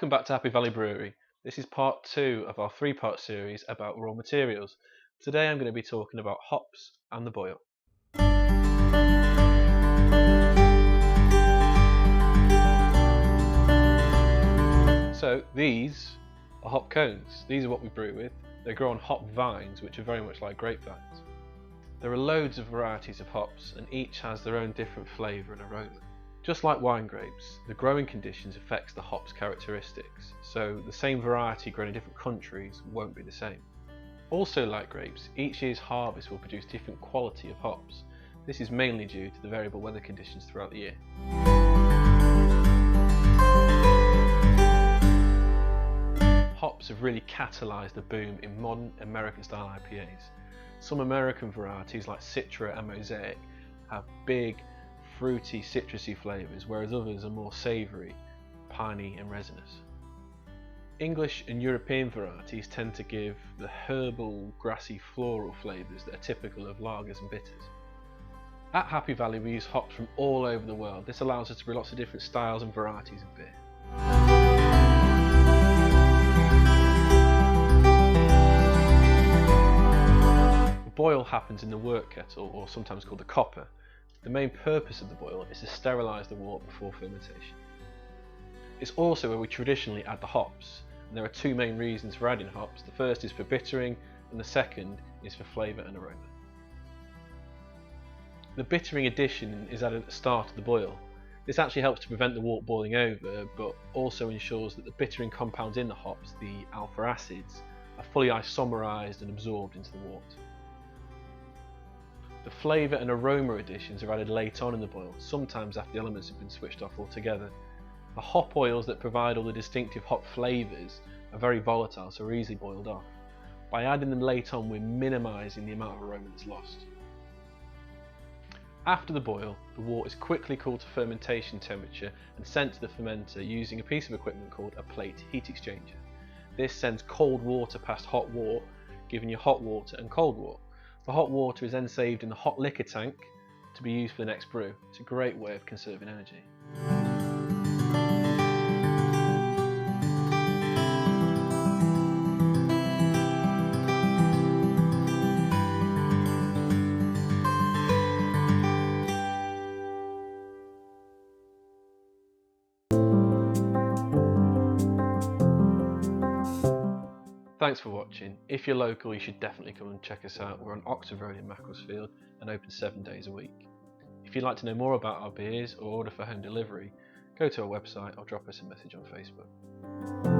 Welcome back to Happy Valley Brewery. This is part 2 of our 3-part series about raw materials. Today I'm going to be talking about hops and the boil. So these are hop cones. These are what we brew with. They grow on hop vines, which are very much like grapevines. There are loads of varieties of hops and each has their own different flavour and aroma. Just like wine grapes, the growing conditions affects the hop's characteristics, so the same variety grown in different countries won't be the same. Also like grapes, each year's harvest will produce different quality of hops. This is mainly due to the variable weather conditions throughout the year. Hops have really catalysed the boom in modern American style IPAs. Some American varieties like Citra and Mosaic have big, fruity, citrusy flavours, whereas others are more savoury, piney and resinous. English and European varieties tend to give the herbal, grassy, floral flavours that are typical of lagers and bitters. At Happy Valley we use hops from all over the world. This allows us to brew lots of different styles and varieties of beer. The boil happens in the wort kettle, or sometimes called the copper. The main purpose of the boil is to sterilise the wort before fermentation. It's also where we traditionally add the hops, and there are two main reasons for adding hops. The first is for bittering, and the second is for flavour and aroma. The bittering addition is added at the start of the boil. This actually helps to prevent the wort boiling over, but also ensures that the bittering compounds in the hops, the alpha acids, are fully isomerised and absorbed into the wort. The flavour and aroma additions are added late on in the boil, sometimes after the elements have been switched off altogether. The hop oils that provide all the distinctive hop flavours are very volatile, so are easily boiled off. By adding them late on, we're minimising the amount of aroma that's lost. After the boil, the wort is quickly cooled to fermentation temperature and sent to the fermenter using a piece of equipment called a plate heat exchanger. This sends cold water past hot wort, giving you hot water and cold wort. The hot water is then saved in the hot liquor tank to be used for the next brew. It's a great way of conserving energy. Thanks for watching. If you're local, you should definitely come and check us out. We're on Oxford Road in Macclesfield and open 7 days a week. If you'd like to know more about our beers or order for home delivery, go to our website or drop us a message on Facebook.